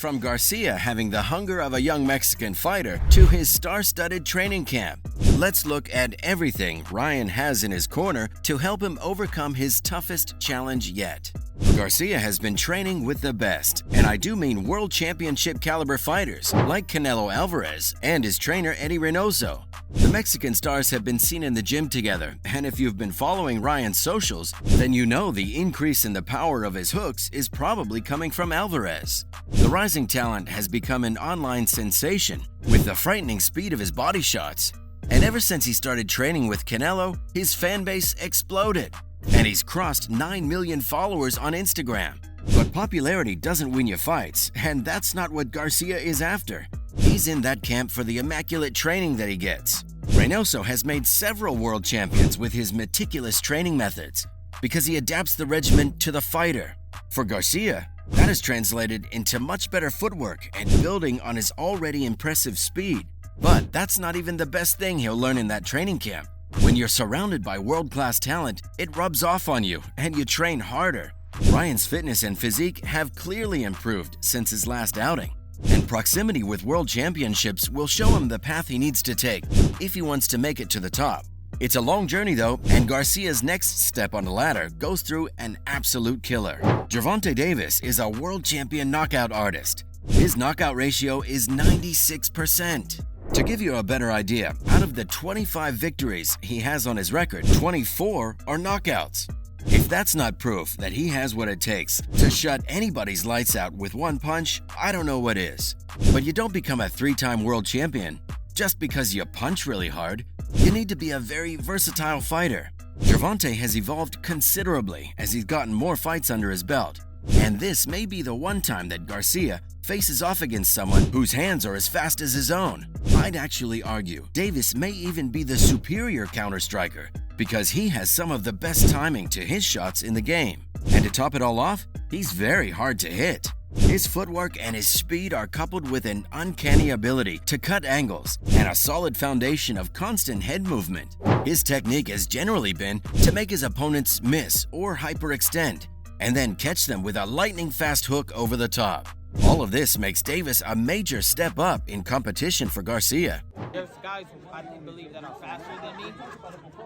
From Garcia having the hunger of a young Mexican fighter to his star-studded training camp, let's look at everything Ryan has in his corner to help him overcome his toughest challenge yet. Garcia has been training with the best, and I do mean world championship caliber fighters like Canelo Alvarez and his trainer Eddie Reynoso. The Mexican stars have been seen in the gym together, and if you've been following Ryan's socials, then you know the increase in the power of his hooks is probably coming from Alvarez. The rising talent has become an online sensation with the frightening speed of his body shots. And ever since he started training with Canelo, his fan base exploded. And he's crossed 9 million followers on Instagram. But popularity doesn't win you fights, and that's not what Garcia is after. He's in that camp for the immaculate training that he gets. Reynoso has made several world champions with his meticulous training methods because he adapts the regimen to the fighter. For Garcia, that is translated into much better footwork and building on his already impressive speed. But that's not even the best thing he'll learn in that training camp. When you're surrounded by world-class talent, it rubs off on you and you train harder. Ryan's fitness and physique have clearly improved since his last outing, and proximity with world championships will show him the path he needs to take if he wants to make it to the top. It's a long journey though, and Garcia's next step on the ladder goes through an absolute killer. Gervonta Davis is a world champion knockout artist. His knockout ratio is 96%. To give you a better idea, out of the 25 victories he has on his record, 24 are knockouts. If that's not proof that he has what it takes to shut anybody's lights out with one punch, I don't know what is. But you don't become a 3-time world champion just because you punch really hard. You need to be a very versatile fighter. Gervonta has evolved considerably as he's gotten more fights under his belt. And this may be the one time that Garcia faces off against someone whose hands are as fast as his own. I'd actually argue Davis may even be the superior counter-striker because he has some of the best timing to his shots in the game. And to top it all off, he's very hard to hit. His footwork and his speed are coupled with an uncanny ability to cut angles and a solid foundation of constant head movement. His technique has generally been to make his opponents miss or hyperextend, and then catch them with a lightning-fast hook over the top. All of this makes Davis a major step up in competition for Garcia. There's guys who I believe that are faster than me,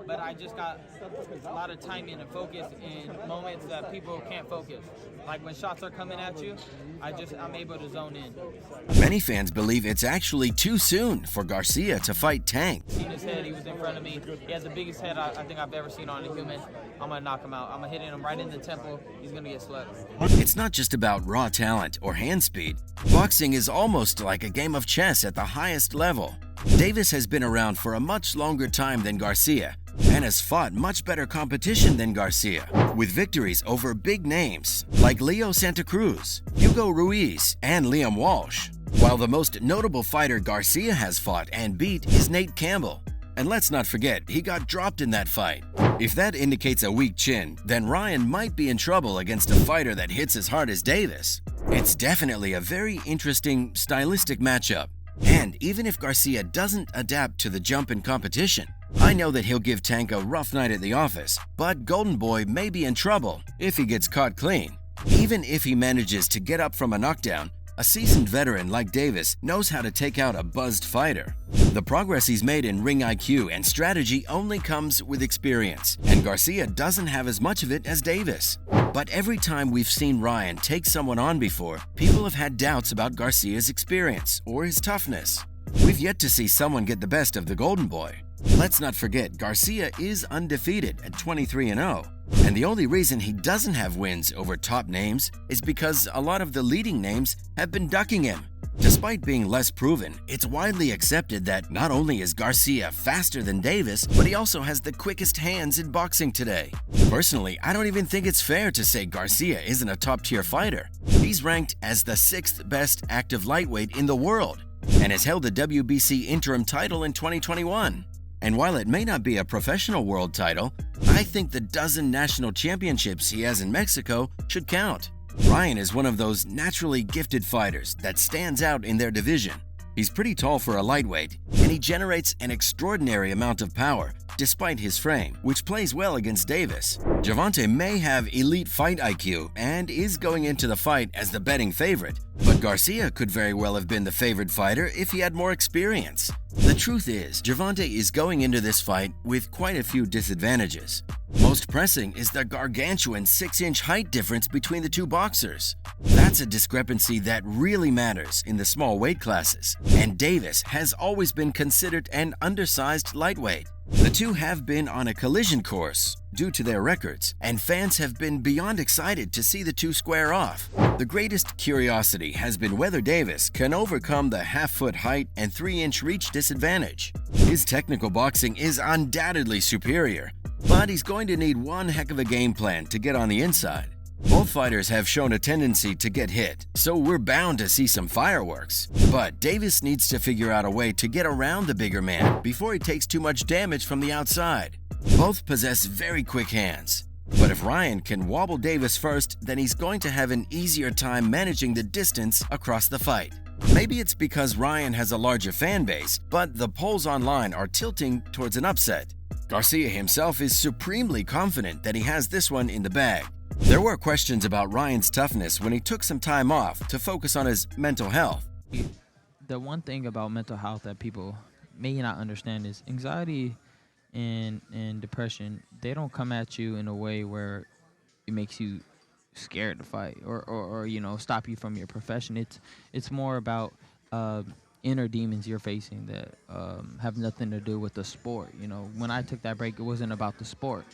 but I just got a lot of timing and focus in moments that people can't focus. Like when shots are coming at you, I'm able to zone in. Many fans believe it's actually too soon for Garcia to fight Tank. Seen his head, he was in front of me. He has the biggest head I think I've ever seen on a human. I'm gonna knock him out. I'm gonna hit him right in the temple. He's gonna get slept. It's not just about raw talent or hand speed. Boxing is almost like a game of chess at the highest level. Davis has been around for a much longer time than Garcia and has fought much better competition than Garcia, with victories over big names like Leo Santa Cruz, Hugo Ruiz, and Liam Walsh, while the most notable fighter Garcia has fought and beat is Nate Campbell. And let's not forget, he got dropped in that fight. If that indicates a weak chin, then Ryan might be in trouble against a fighter that hits as hard as Davis. It's definitely a very interesting stylistic matchup. And even if Garcia doesn't adapt to the jump in competition, I know that he'll give Tank a rough night at the office, but Golden Boy may be in trouble if he gets caught clean. Even if he manages to get up from a knockdown, a seasoned veteran like Davis knows how to take out a buzzed fighter. The progress he's made in ring IQ and strategy only comes with experience, and Garcia doesn't have as much of it as Davis. But every time we've seen Ryan take someone on before, people have had doubts about Garcia's experience or his toughness. We've yet to see someone get the best of the Golden Boy. Let's not forget, Garcia is undefeated at 23-0. And the only reason he doesn't have wins over top names is because a lot of the leading names have been ducking him. Despite being less proven, it's widely accepted that not only is Garcia faster than Davis, but he also has the quickest hands in boxing today. Personally, I don't even think it's fair to say Garcia isn't a top-tier fighter. He's ranked as the 6th best active lightweight in the world and has held the WBC interim title in 2021. And while it may not be a professional world title, I think the dozen national championships he has in Mexico should count. Ryan is one of those naturally gifted fighters that stands out in their division. He's pretty tall for a lightweight, and he generates an extraordinary amount of power despite his frame, which plays well against Davis. Gervonta may have elite fight IQ and is going into the fight as the betting favorite, but Garcia could very well have been the favored fighter if he had more experience. The truth is, Gervonta is going into this fight with quite a few disadvantages. Most pressing is the gargantuan 6-inch height difference between the two boxers. That's a discrepancy that really matters in the small weight classes, and Davis has always been considered an undersized lightweight. The two have been on a collision course due to their records, and fans have been beyond excited to see the two square off. The greatest curiosity has been whether Davis can overcome the half-foot height and 3-inch reach disadvantage. His technical boxing is undoubtedly superior, but he's going to need one heck of a game plan to get on the inside. Both fighters have shown a tendency to get hit, so we're bound to see some fireworks. But Davis needs to figure out a way to get around the bigger man before he takes too much damage from the outside. Both possess very quick hands, but if Ryan can wobble Davis first, then he's going to have an easier time managing the distance across the fight. Maybe it's because Ryan has a larger fan base, but the polls online are tilting towards an upset. Garcia himself is supremely confident that he has this one in the bag. There were questions about Ryan's toughness when he took some time off to focus on his mental health. The one thing about mental health that people may not understand is anxiety and depression. They don't come at you in a way where it makes you scared to fight or stop you from your profession. It's more about inner demons you're facing that have nothing to do with the sport. When I took that break, it wasn't about the sport.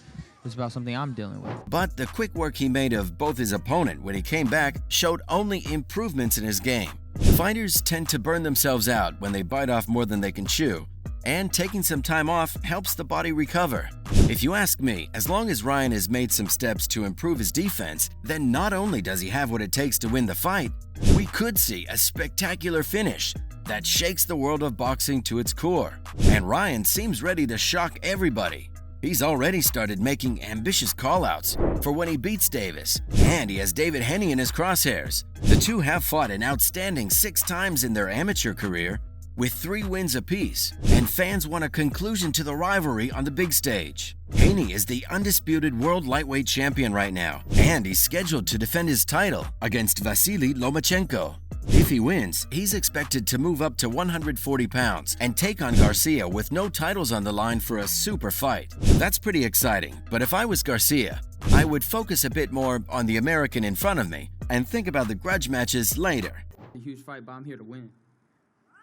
It's about something I'm dealing with. But the quick work he made of both his opponent when he came back showed only improvements in his game. Fighters tend to burn themselves out when they bite off more than they can chew, and taking some time off helps the body recover. If you ask me, as long as Ryan has made some steps to improve his defense, then not only does he have what it takes to win the fight, we could see a spectacular finish that shakes the world of boxing to its core. And Ryan seems ready to shock everybody. He's already started making ambitious call-outs for when he beats Davis, and he has David Henney in his crosshairs. The two have fought an outstanding 6 times in their amateur career, with 3 wins apiece, and fans want a conclusion to the rivalry on the big stage. Haney is the undisputed world lightweight champion right now, and he's scheduled to defend his title against Vasily Lomachenko. If he wins, he's expected to move up to 140 pounds and take on Garcia with no titles on the line for a super fight. That's pretty exciting, but if I was Garcia, I would focus a bit more on the American in front of me and think about the grudge matches later. A huge fight, but I'm here to win.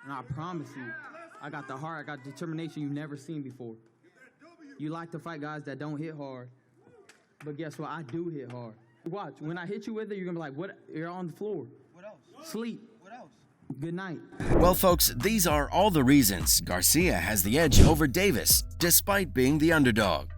And I promise you, I got the heart, I got determination you've never seen before. You like to fight guys that don't hit hard, but guess what? I do hit hard. Watch, when I hit you with it, you're gonna be like, what? You're on the floor. What else? Sleep. What else? Good night. Well, folks, these are all the reasons Garcia has the edge over Davis, despite being the underdog.